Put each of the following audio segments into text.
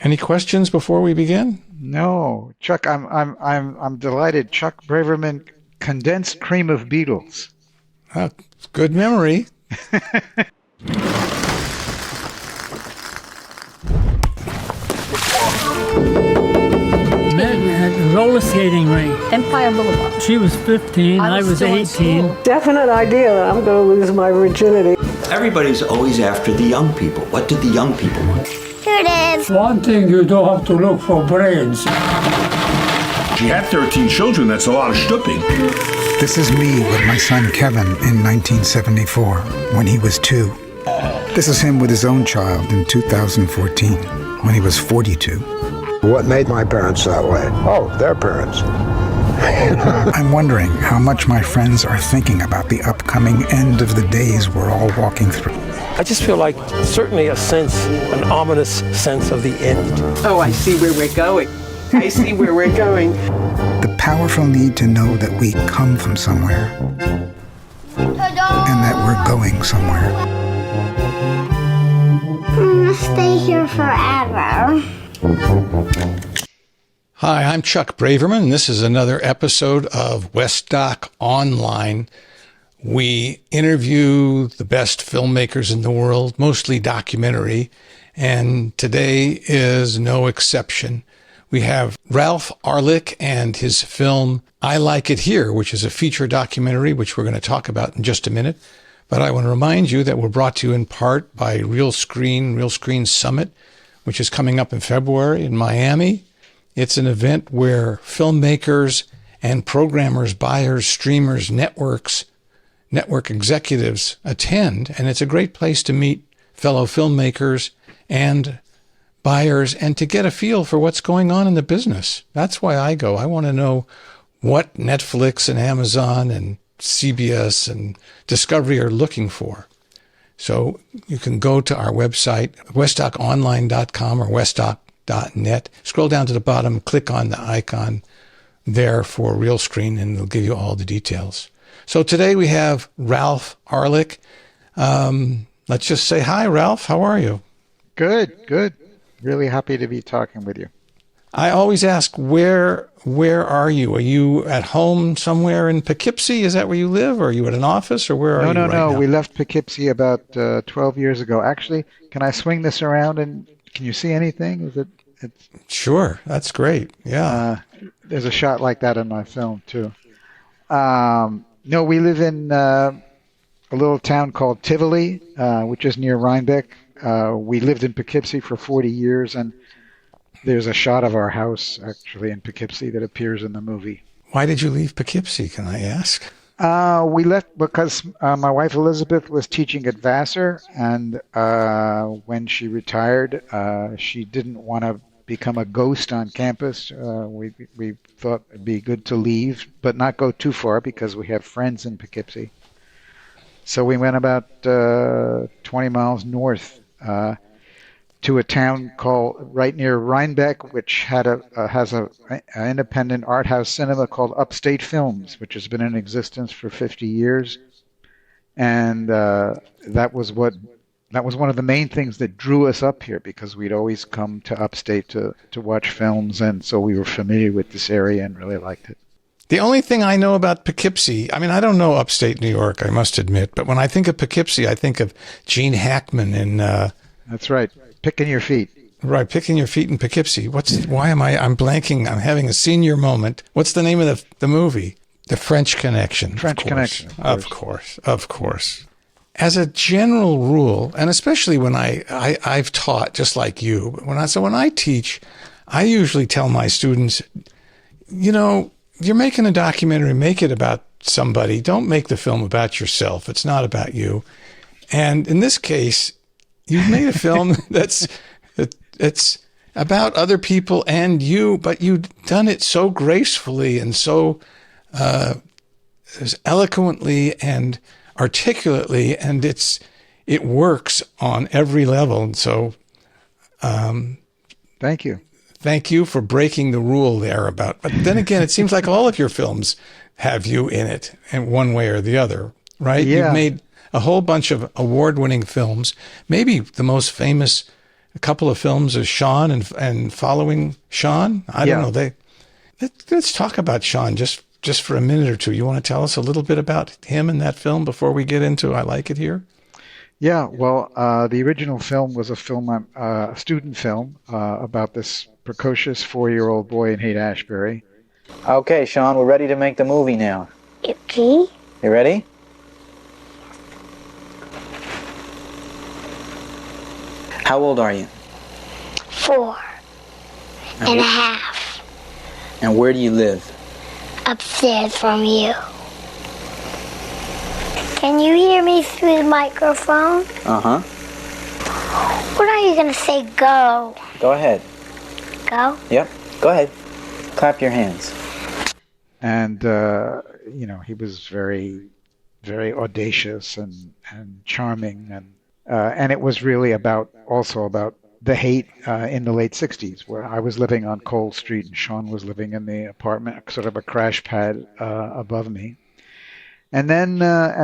Any questions before we begin? No, Chuck, I'm delighted. Chuck Braverman, condensed cream of Beatles. Good memory. Met at the roller skating rink. Empire Boulevard. She was 15, I was still in 18. school. Definite idea that I'm going to lose my virginity. Everybody's always after the young people. What did the young people want? Here it is. One thing, you don't have to look for brains. She had 13 children. That's a lot of stooping. This is me with my son Kevin in 1974, when he was 2. This is him with his own child in 2014, when he was 42. What made my parents that way? Oh, their parents. I'm wondering how much my friends are thinking about the upcoming end of the days we're all walking through. I just feel like certainly an ominous sense of the end. Oh, I see where we're going. I see where we're going. The powerful need to know that we come from somewhere and that we're going somewhere. I'm gonna stay here forever. Hi, I'm Chuck Braverman, and this is another episode of Westdoc Online. We interview the best filmmakers in the world, mostly documentary, and today is no exception. We have Ralph Arlick and his film I Like It Here, which is a feature documentary, which we're going to talk about in just a minute. But I want to remind you that we're brought to you in part by Real Screen Summit, which is coming up in February in Miami. It's an event where filmmakers and programmers, buyers, streamers, network executives attend, and it's a great place to meet fellow filmmakers and buyers and to get a feel for what's going on in the business. That's why I go. I want to know what Netflix and Amazon and CBS and Discovery are looking for. So you can go to our website, westdoconline.com or westdoc.net. Scroll down to the bottom, click on the icon there for Real Screen, and it'll give you all the details. So today we have Ralph Arlick. Let's just say hi, Ralph. How are you? Good. Really happy to be talking with you. I always ask, where are you? Are you at home somewhere in Poughkeepsie? Is that where you live? Or are you at an office? Or where are you right now? No. We left Poughkeepsie about 12 years ago. Actually, can I swing this around and can you see anything? It's Sure. That's great. Yeah. There's a shot like that in my film, too. No, we live in a little town called Tivoli, which is near Rhinebeck. We lived in Poughkeepsie for 40 years, and there's a shot of our house, actually, in Poughkeepsie that appears in the movie. Why did you leave Poughkeepsie, can I ask? We left because my wife Elizabeth was teaching at Vassar, and when she retired, she didn't want to become a ghost on campus. We thought it'd be good to leave, but not go too far because we have friends in Poughkeepsie. So we went about 20 miles north to a town called right near Rhinebeck, which has an independent art house cinema called Upstate Films, which has been in existence for 50 years. And that was one of the main things that drew us up here, because we'd always come to Upstate to watch films, and so we were familiar with this area and really liked it. The only thing I know about Poughkeepsie, I mean, I don't know upstate New York, I must admit, but when I think of Poughkeepsie, I think of Gene Hackman and That's right. Picking your feet. Right, Picking Your Feet in Poughkeepsie. I'm blanking, I'm having a senior moment. What's the name of the movie? The French Connection. French Connection. Of course. As a general rule, and especially when I've taught just like you, but when I teach, I usually tell my students, you're making a documentary, make it about somebody. Don't make the film about yourself. It's not about you. And in this case, you've made a film it's about other people and you, but you've done it so gracefully and so eloquently and articulately, and it works on every level. And so, thank you. Thank you for breaking the rule there but then again, it seems like all of your films have you in it in one way or the other, right? Yeah. You've made a whole bunch of award-winning films. Maybe the most famous a couple of films as Sean and following Sean. I don't know. Let's talk about Sean just for a minute or two. You want to tell us a little bit about him in that film before we get into I Like It Here? Yeah, well, the original film was a student film about this precocious 4-year-old boy in Haight-Ashbury. Okay, Sean, we're ready to make the movie now. Okay. You ready? How old are you? 4 and a half. And where do you live? Upstairs from you. Can you hear me through the microphone? Uh-huh. When are you going to say go? Go ahead. Go? Yep. Go ahead. Clap your hands. And, he was very, very audacious and charming. And it was really also about the hate in the late 60s, where I was living on Cole Street and Sean was living in the apartment, sort of a crash pad above me. And then,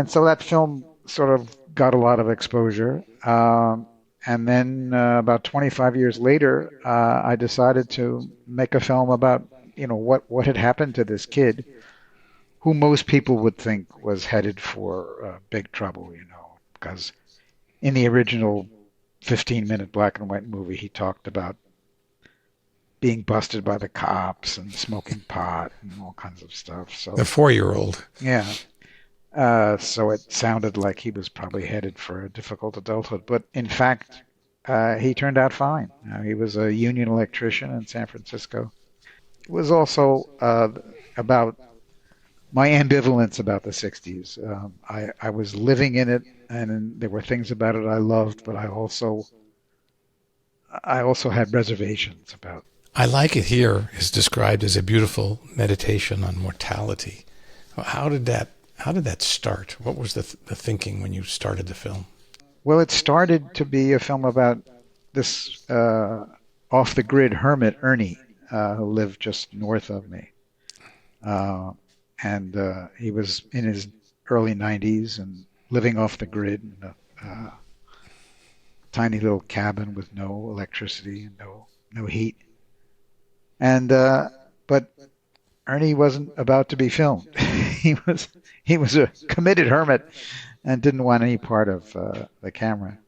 so that film sort of got a lot of exposure. And then about 25 years later, I decided to make a film about, what had happened to this kid who most people would think was headed for big trouble, because in the original 15-minute black and white movie, he talked about being busted by the cops and smoking pot and all kinds of stuff. So the 4-year-old. Yeah. So it sounded like he was probably headed for a difficult adulthood. But in fact, he turned out fine. He was a union electrician in San Francisco. It was also about my ambivalence about the 60s. I was living in it, and there were things about it I loved, but I also had reservations about. I Like It Here is described as a beautiful meditation on mortality. How did that start? What was the thinking when you started the film? Well, it started to be a film about this off-the-grid hermit, Ernie, who lived just north of me. And he was in his early 90s and living off the grid in a tiny little cabin with no electricity and no heat. And but Ernie wasn't about to be filmed. He was a committed hermit and didn't want any part of the camera.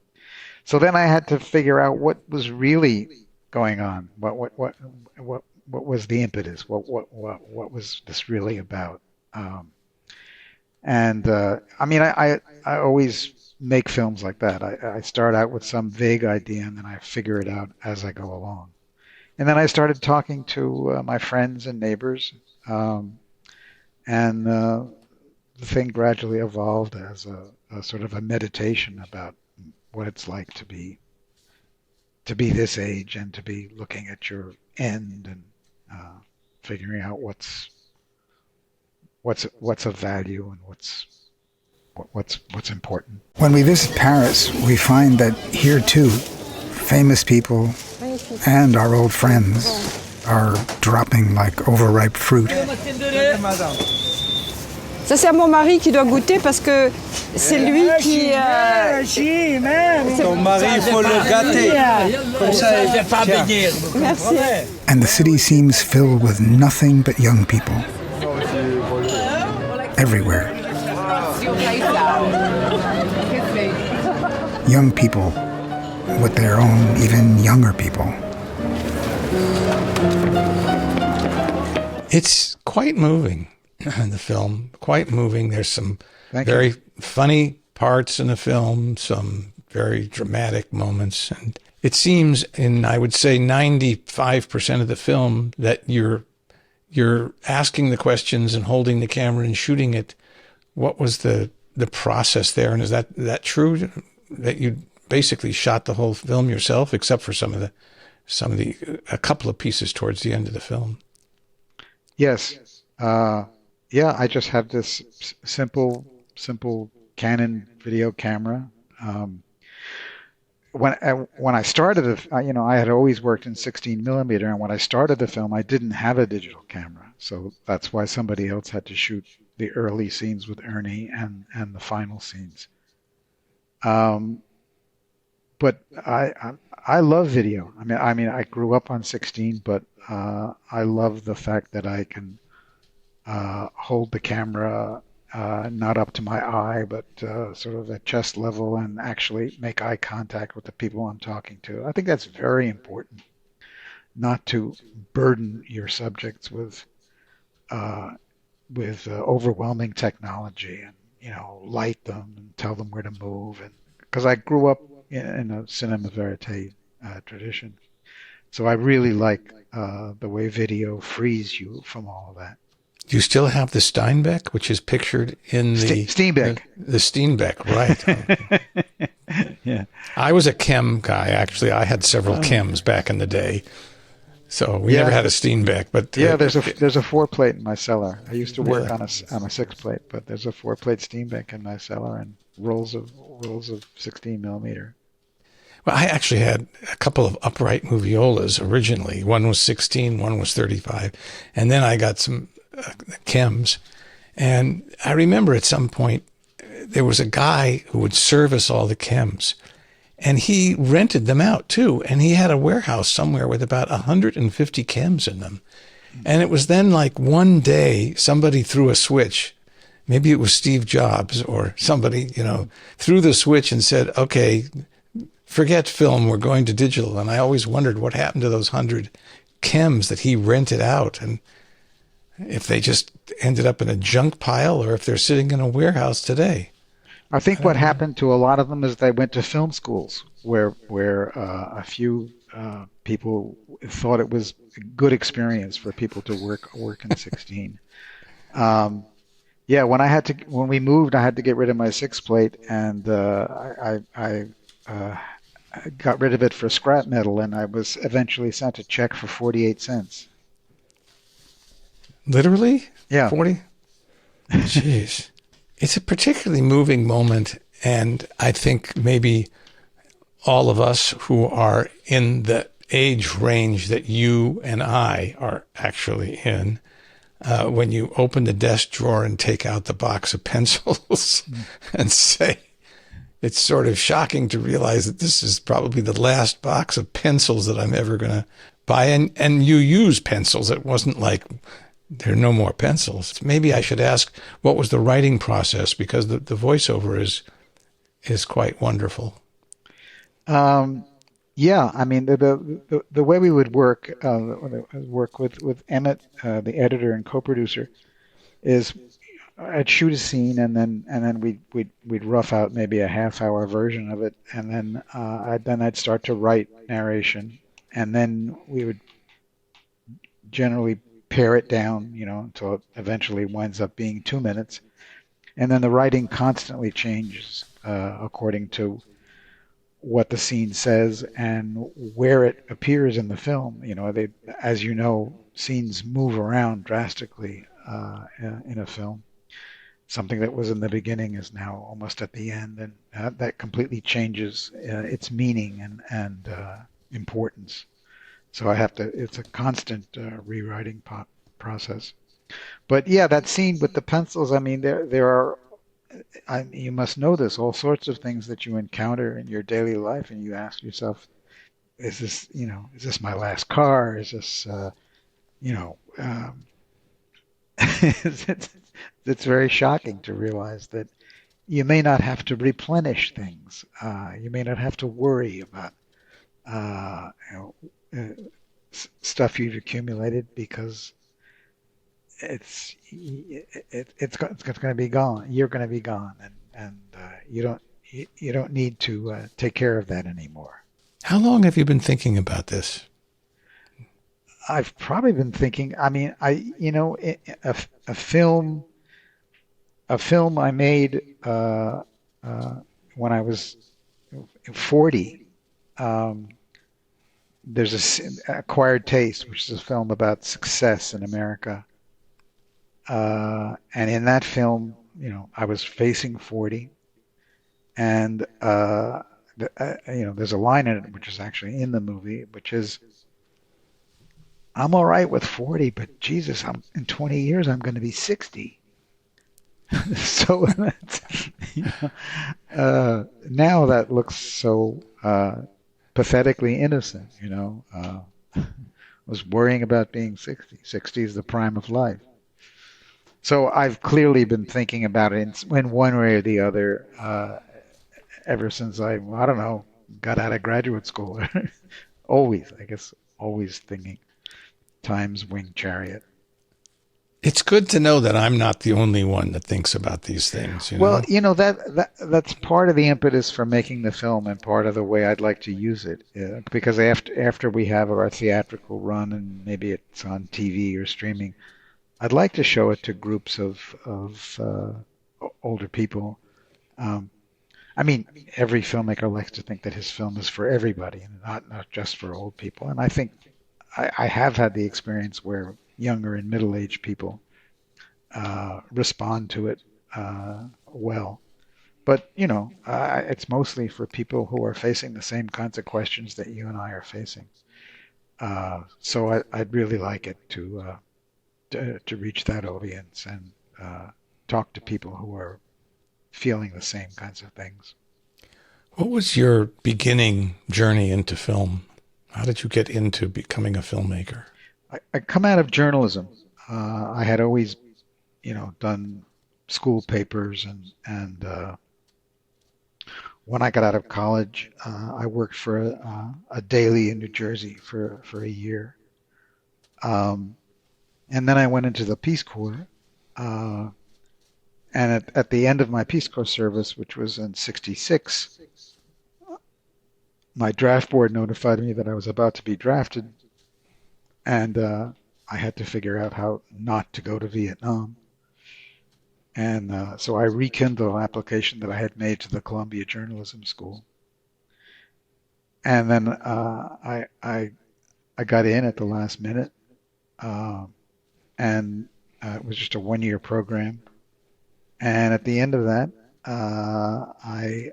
So then I had to figure out what was really going on. What was the impetus? What was this really about? I always make films like that. I start out with some vague idea and then I figure it out as I go along. And then I started talking to my friends and neighbors, and the thing gradually evolved as a sort of a meditation about what it's like to be this age and to be looking at your end and figuring out what's of value and what's important. When we visit Paris, we find that here too, famous people and our old friends are dropping like overripe fruit. Ça c'est à mon mari qui doit goûter parce que c'est lui qui... Ton mari, il faut le gâter. Comme ça, il ne pas venir. Merci. And the city seems filled with nothing but young people. Everywhere. Young people with their own even younger people. It's quite moving, the film. Quite moving. There's some very funny parts in the film, some very dramatic moments. And it seems in, I would say, 95% of the film that you're asking the questions and holding the camera and shooting it. What was the process there? And is that true, that you basically shot the whole film yourself, except for a couple of pieces towards the end of the film? Yes. I just have this simple Canon video camera. When I started, I had always worked in 16 millimeter, and when I started the film, I didn't have a digital camera, so that's why somebody else had to shoot the early scenes with Ernie and the final scenes. But I love video. I grew up on 16, but I love the fact that I can hold the camera not up to my eye, but sort of at chest level, and actually make eye contact with the people I'm talking to. I think that's very important, not to burden your subjects with overwhelming technology and light them and tell them where to move. And because I grew up in a cinema verite tradition, so I really like the way video frees you from all of that. Do you still have the Steinbeck, which is pictured in the Steenbeck? The Steenbeck, right? Yeah. I was a chem guy, actually. I had several chems back in the day. So we never had a Steenbeck, but there's a 4-plate in my cellar. I used to work on a 6-plate, but there's a 4-plate Steenbeck in my cellar and rolls of 16 millimeter. Well, I actually had a couple of upright moviolas originally. One was 16, one was 35, and then I got some chems. And I remember at some point there was a guy who would service all the chems. And he rented them out too. And he had a warehouse somewhere with about 150 chems in them. And it was then like one day somebody threw a switch. Maybe it was Steve Jobs or somebody, threw the switch and said, okay, forget film, we're going to digital. And I always wondered what happened to those 100 chems that he rented out. And if they just ended up in a junk pile or if they're sitting in a warehouse today. I think what happened to a lot of them is they went to film schools where a few people thought it was a good experience for people to work in 16. When we moved, I had to get rid of my 6-plate, and I got rid of it for scrap metal, and I was eventually sent a check for 48 cents. Literally? Yeah. 40? Jeez. It's a particularly moving moment, and I think maybe all of us who are in the age range that you and I are actually in, when you open the desk drawer and take out the box of pencils and say, it's sort of shocking to realize that this is probably the last box of pencils that I'm ever going to buy. And you use pencils. It wasn't like there are no more pencils. Maybe I should ask, what was the writing process? Because the voiceover is quite wonderful. The way we would work with Emmett, the editor and co-producer, is I'd shoot a scene and then we'd rough out maybe a half-hour version of it, and then I'd start to write narration, and then we would generally pare it down, until it eventually winds up being 2 minutes. And then the writing constantly changes according to what the scene says and where it appears in the film. As you know, scenes move around drastically in a film. Something that was in the beginning is now almost at the end, and that completely changes its meaning and importance. So it's a constant rewriting process. But yeah, that scene with the pencils, there are, you must know this, all sorts of things that you encounter in your daily life, and you ask yourself, is this my last car? Is this, it's very shocking to realize that you may not have to replenish things. You may not have to worry about, stuff you've accumulated, because it's going to be gone. You're going to be gone, and you don't need to take care of that anymore. How long have you been thinking about this? I've probably been thinking. A film I made when I was 40. There's Acquired Taste, which is a film about success in America. And in that film, I was facing 40, and there's a line in it which is actually in the movie, which is, "I'm all right with 40, but Jesus, in 20 years I'm going to be 60." So now that looks so pathetically innocent, was worrying about being 60. 60 is the prime of life. So I've clearly been thinking about it in one way or the other ever since I don't know, got out of graduate school. Always, I guess, always thinking time's winged chariot. It's good to know that I'm not the only one that thinks about these things. Well, that's part of the impetus for making the film and part of the way I'd like to use it. Because after we have our theatrical run and maybe it's on TV or streaming, I'd like to show it to groups of older people. I mean, every filmmaker likes to think that his film is for everybody and not just for old people. And I think I have had the experience where younger and middle-aged people respond to it well. But, it's mostly for people who are facing the same kinds of questions that you and I are facing. So I'd really like it to reach that audience and talk to people who are feeling the same kinds of things. What was your beginning journey into film? How did you get into becoming a filmmaker? I come out of journalism. I had always, done school papers, and when I got out of college, I worked for a daily in New Jersey for a year, and then I went into the Peace Corps. And at the end of my Peace Corps service, which was in '66, my draft board notified me that I was about to be drafted, and I had to figure out how not to go to Vietnam. And so I rekindled an application that I had made to the Columbia Journalism School. And then I got in at the last minute, and it was just a one-year program. And at the end of that, I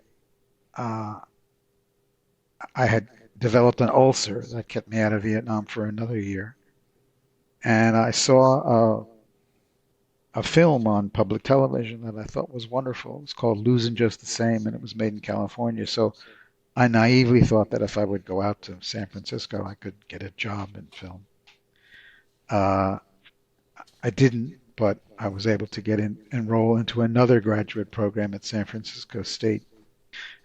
had developed an ulcer that kept me out of Vietnam for another year. And I saw a film on public television that I thought was wonderful. It was called Losing Just the Same, and it was made in California. So I naively thought that if I would go out to San Francisco, I could get a job in film. I didn't, but I was able to enroll into another graduate program at San Francisco State.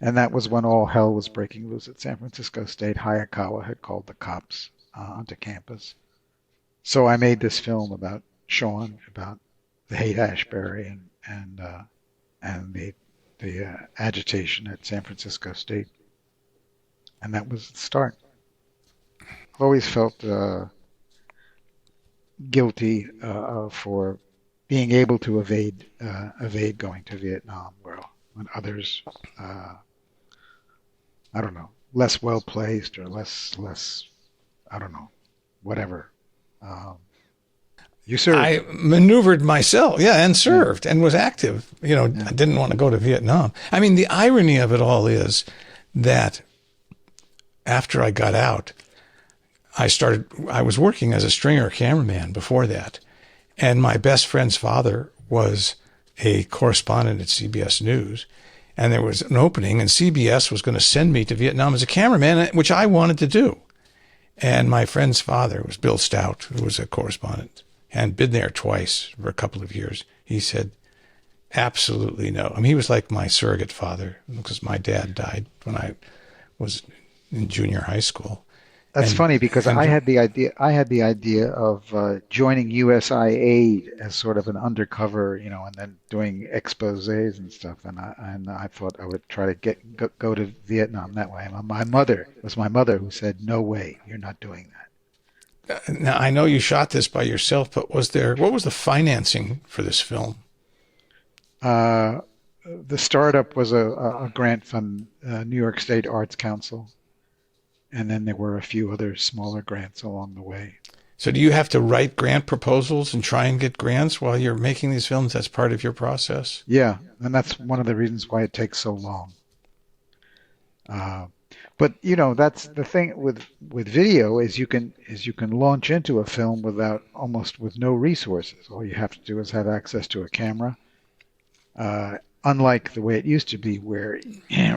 And that was when all hell was breaking loose at San Francisco State. Hayakawa had called the cops onto campus. So I made this film about Sean, about the Haight-Ashbury and the agitation at San Francisco State. And that was the start. I've always felt guilty for being able to evade going to Vietnam, when others, I don't know, less well placed or less, I don't know, whatever. You served. I maneuvered myself, and served and was active. I didn't want to go to Vietnam. I mean, the irony of it all is that after I got out, I was working as a stringer cameraman before that. And my best friend's father was a correspondent at CBS News. And there was an opening, and CBS was going to send me to Vietnam as a cameraman, which I wanted to do. And my friend's father was Bill Stout, who was a correspondent, and been there twice for a couple of years. He said, absolutely no. I mean, he was like my surrogate father, because my dad died when I was in junior high school. That's funny, because I had the idea of joining USAID as sort of an undercover, and then doing exposés and stuff. And I thought I would try to go to Vietnam that way. And my mother who said, "No way, you're not doing that." Now I know you shot this by yourself, but what was the financing for this film? The startup was a grant from New York State Arts Council. And then there were a few other smaller grants along the way. So do you have to write grant proposals and try and get grants while you're making these films? That's part of your process? Yeah, and that's one of the reasons why it takes so long. But that's the thing with video is you can launch into a film with no resources. All you have to do is have access to a camera. unlike the way it used to be, where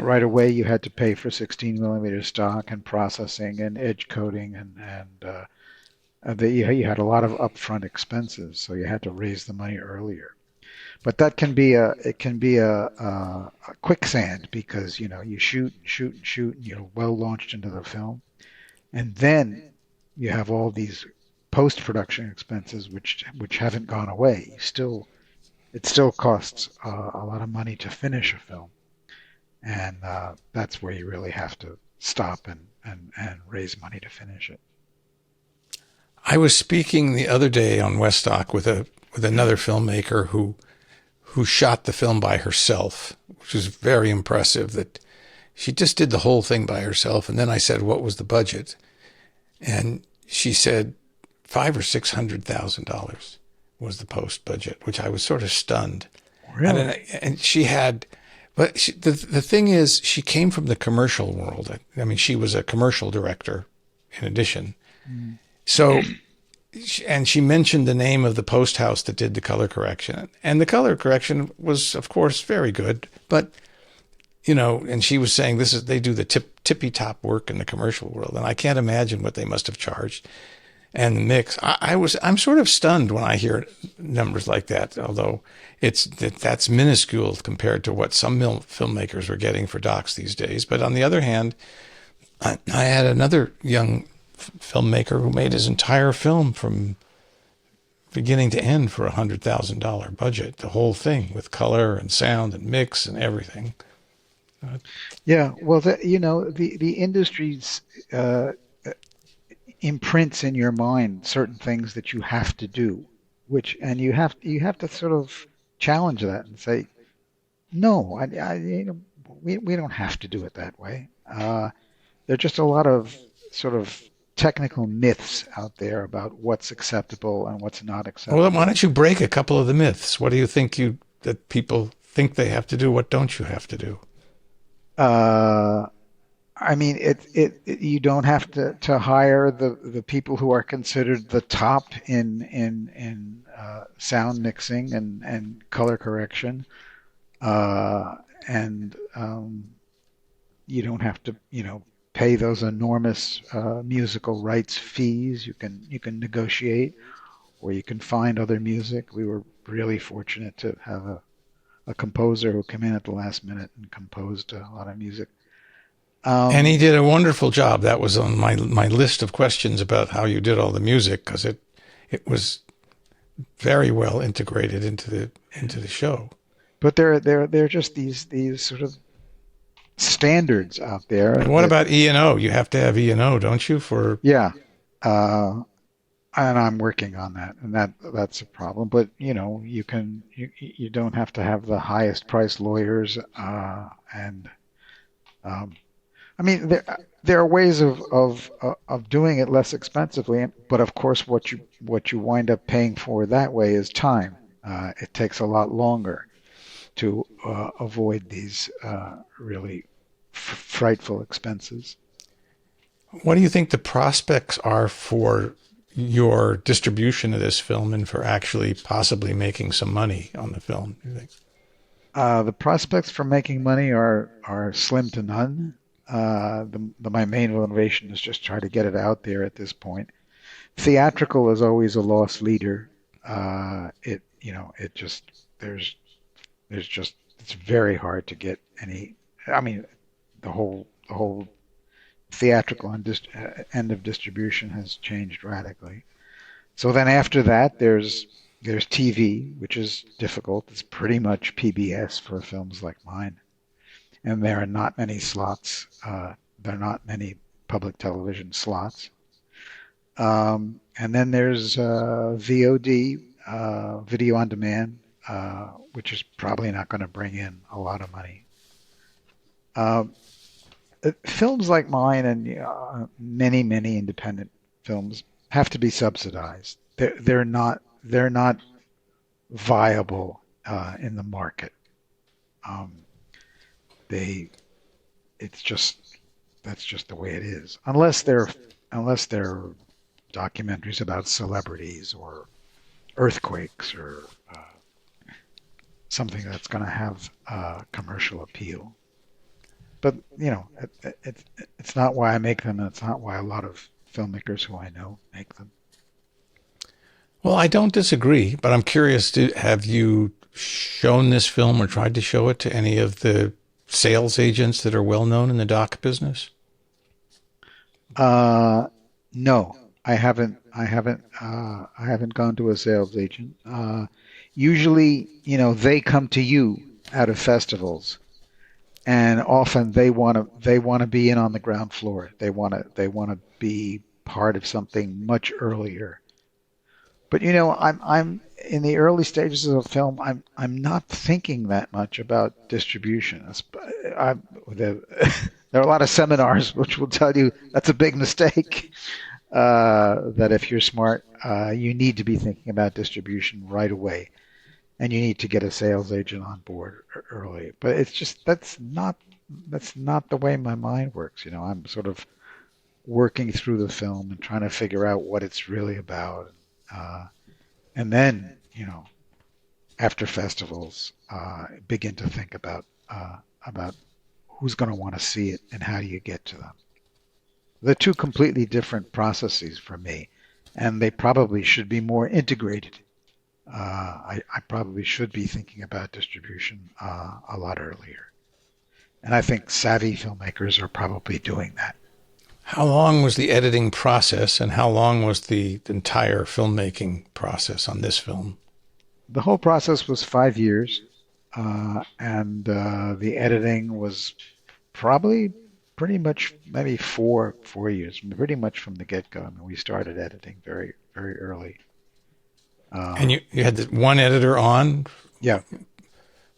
right away you had to pay for 16 millimeter stock and processing and edge coating, you had a lot of upfront expenses, so you had to raise the money earlier. But that can be a quicksand, because you shoot and shoot and shoot, and you're well launched into the film, and then you have all these post-production expenses which haven't gone away. It still costs a lot of money to finish a film, and that's where you really have to stop and raise money to finish it. I was speaking the other day on Westdoc with another filmmaker who shot the film by herself, which was very impressive. That she just did the whole thing by herself. And then I said, "What was the budget?" And she said $500,000 or $600,000 was the post budget, which I was sort of stunned. Really? And she had, but the thing is, she came from the commercial world. I mean, she was a commercial director in addition. So, and she mentioned the name of the post house that did the color correction. And the color correction was, of course, very good. But, and she was saying they do the tippy top work in the commercial world. And I can't imagine what they must have charged. And the mix, I'm sort of stunned when I hear numbers like that, although that's minuscule compared to what some filmmakers are getting for docs these days. But on the other hand, I had another young filmmaker who made his entire film from beginning to end for $100,000 budget, the whole thing with color and sound and mix and everything. Yeah, well, the industry's imprints in your mind certain things that you have to do, and you have to sort of challenge that and say, no, we don't have to do it that way. There are just a lot of sort of technical myths out there about what's acceptable and what's not acceptable. Well, why don't you break a couple of the myths? What do you think that people think they have to do? What don't you have to do? I mean, you don't have to hire the people who are considered the top in sound mixing and color correction, and you don't have to pay those enormous musical rights fees. You can negotiate, or you can find other music. We were really fortunate to have a composer who came in at the last minute and composed a lot of music. And he did a wonderful job. That was on my list of questions about how you did all the music, because it was very well integrated into the show. But there are just these sort of standards out there. And what about E&O? You have to have E&O, don't you? Yeah, and I'm working on that, and that's a problem. But you don't have to have the highest priced lawyers, and I mean, there are ways of doing it less expensively, but of course, what you wind up paying for that way is time. It takes a lot longer to avoid these really frightful expenses. What do you think the prospects are for your distribution of this film and for actually possibly making some money on the film, do you think? The prospects for making money are slim to none. My main motivation is just try to get it out there at this point. Theatrical is always a loss leader. It's very hard to get any. I mean, the whole theatrical end of distribution has changed radically. So then after that, there's TV, which is difficult. It's pretty much PBS for films like mine. And there are not many slots. There are not many public television slots. And then there's VOD, video on demand, which is probably not going to bring in a lot of money. Films like mine and many independent films have to be subsidized. They're not viable in the market. That's just the way it is. Unless they're documentaries about celebrities or earthquakes or something that's going to have commercial appeal. But it's not why I make them, and it's not why a lot of filmmakers who I know make them. Well, I don't disagree, but I'm curious, have you shown this film or tried to show it to any of the sales agents that are well known in the doc business? No, I haven't. I haven't gone to a sales agent. Usually, they come to you out of festivals, and often they want to be in on the ground floor. They want to be part of something much earlier. But I'm in the early stages of a film. I'm not thinking that much about distribution. There are a lot of seminars which will tell you that's a big mistake. That if you're smart, you need to be thinking about distribution right away, and you need to get a sales agent on board early. But it's just that's not the way my mind works. I'm sort of working through the film and trying to figure out what it's really about. And then, after festivals, begin to think about who's going to want to see it and how do you get to them. They're two completely different processes for me, and they probably should be more integrated. I probably should be thinking about distribution a lot earlier. And I think savvy filmmakers are probably doing that. How long was the editing process, and how long was the entire filmmaking process on this film? The whole process was 5 years, and the editing was probably pretty much maybe 4 years, pretty much from the get-go. I mean, we started editing very, very early. And you had one editor on? Yeah.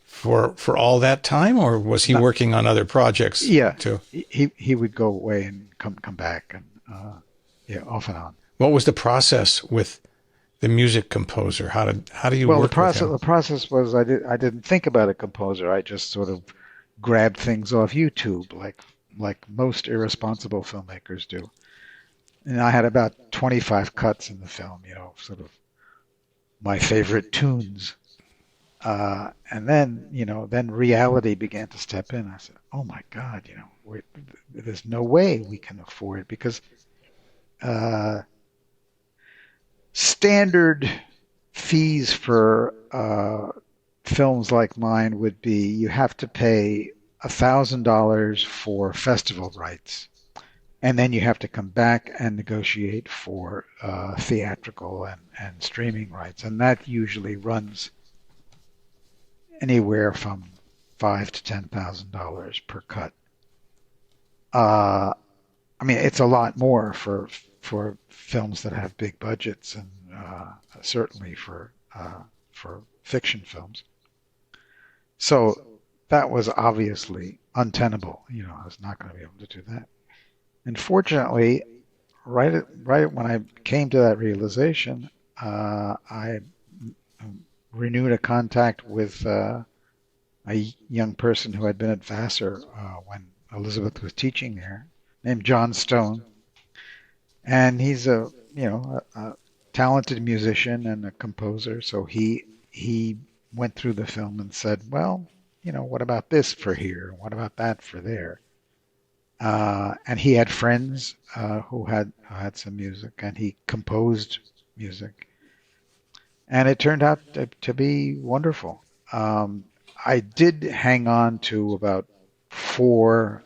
For all that time, or was he working on other projects? Yeah, too? He would go away and come back, and off and on. What was the process with the music composer? How do you work with him? The process was I didn't think about a composer. I just sort of grabbed things off YouTube, like most irresponsible filmmakers do. And I had about 25 cuts in the film, sort of my favorite tunes. And then, then reality began to step in. I said, oh my God, there's no way we can afford it, because standard fees for films like mine would be you have to pay $1,000 for festival rights, and then you have to come back and negotiate for theatrical and streaming rights, and that usually runs anywhere from $5,000 to $10,000 per cut. I mean, it's a lot more for films that have big budgets, and certainly for fiction films. So that was obviously untenable. I was not going to be able to do that. And fortunately, right when I came to that realization, I renewed a contact with a young person who had been at Vassar when Elizabeth was teaching there, named John Stone. And he's a talented musician and a composer. So he went through the film and said, well, what about this for here? What about that for there? And he had friends who had some music, and he composed music. And it turned out to be wonderful. I did hang on to about 4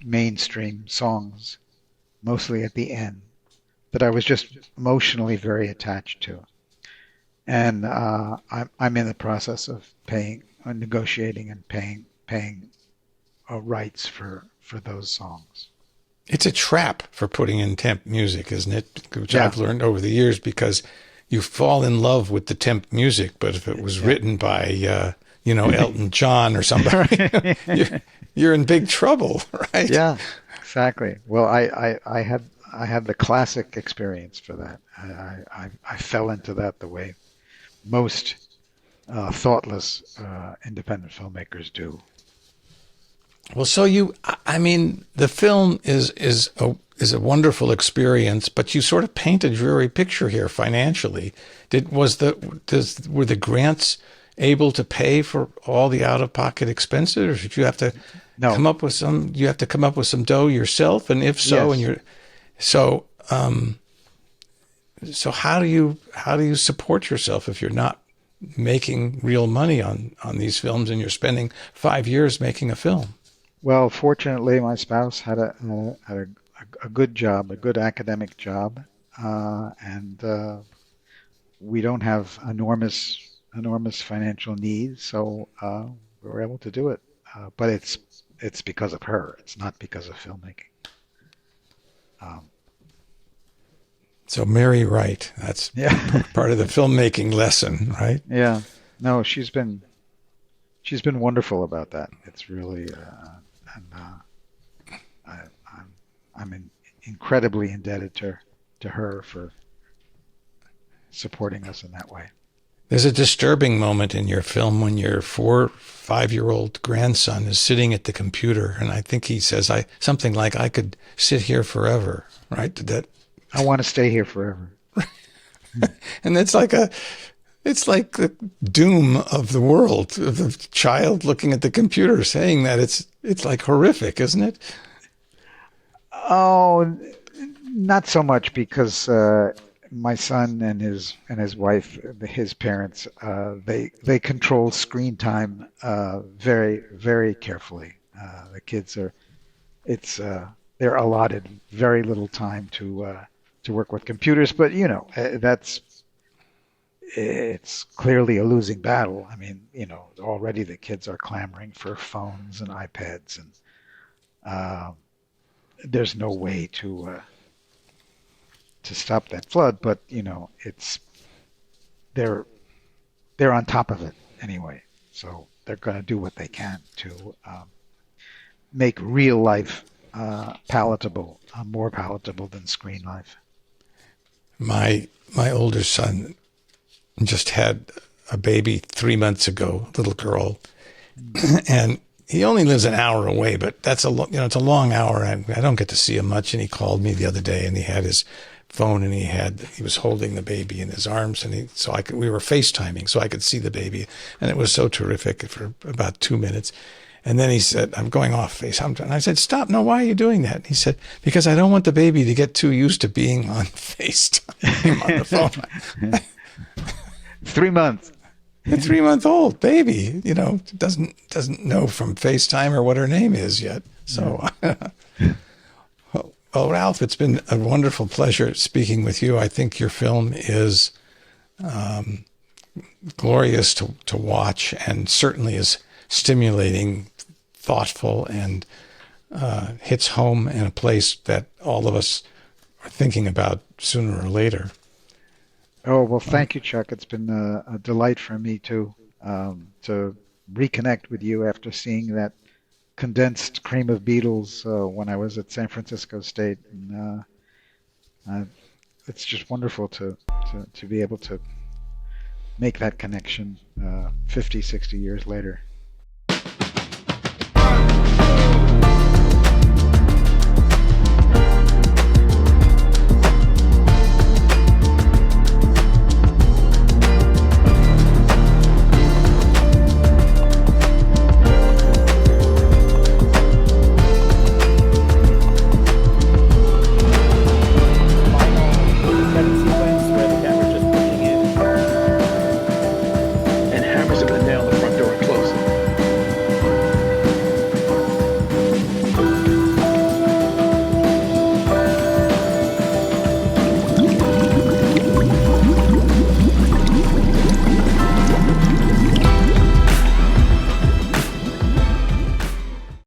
mainstream songs, mostly at the end, that I was just emotionally very attached to. And I'm in the process of negotiating and paying rights for those songs. It's a trap for putting in temp music, isn't it? Which I've learned over the years, because you fall in love with the temp music, but if it was written by, Elton John or somebody, you're in big trouble, right? Yeah, exactly. Well, I had the classic experience for that. I fell into that the way most thoughtless independent filmmakers do. Well, so the film is a wonderful experience, but you sort of paint a dreary picture here financially. Were the grants able to pay for all the out-of-pocket expenses, or did you have to come up with some? You have to come up with some dough yourself, and if so, Yes. so how do you support yourself if you're not making real money on these films and you're spending 5 years making a film? Well, fortunately, my spouse had a good job, a good academic job, and we don't have enormous financial needs, so we were able to do it. But it's because of her. It's not because of filmmaking. So Mary Wright, that's part of the filmmaking lesson, right? Yeah. No, she's been wonderful about that. It's really, I'm incredibly indebted to her for supporting us in that way. There's a disturbing moment in your film when your 4-5-year-old grandson is sitting at the computer, and I think he says something like, "I could sit here forever," right? Did that? I want to stay here forever. And it's like the doom of the world, of the child looking at the computer saying that. It's like horrific, isn't it? Oh, not so much, because my son and his wife, his parents, they control screen time very, very carefully. The kids they're allotted very little time to work with computers, but it's clearly a losing battle. I mean, already the kids are clamoring for phones and iPads, and there's no way to stop that flood. But they're on top of it anyway, so they're going to do what they can to make real life palatable, more palatable than screen life. My older son just had a baby 3 months ago, little girl, and he only lives an hour away, but that's it's a long hour. I don't get to see him much. And he called me the other day, and he had his phone, and he was holding the baby in his arms, and we were FaceTiming, so I could see the baby, and it was so terrific for about 2 minutes. And then he said, "I'm going off FaceTime." And I said, "Stop. No, why are you doing that?" And he said, "Because I don't want the baby to get too used to being on FaceTime on the phone." 3 months. A 3-month-old baby, doesn't know from FaceTime or what her name is yet. So, well, Ralph, it's been a wonderful pleasure speaking with you. I think your film is glorious to watch, and certainly is stimulating, thoughtful, and hits home in a place that all of us are thinking about sooner or later. Oh, well, thank you, Chuck. It's been a delight for me to reconnect with you after seeing that condensed cream of Beatles when I was at San Francisco State. And it's just wonderful to be able to make that connection 50, 60 years later.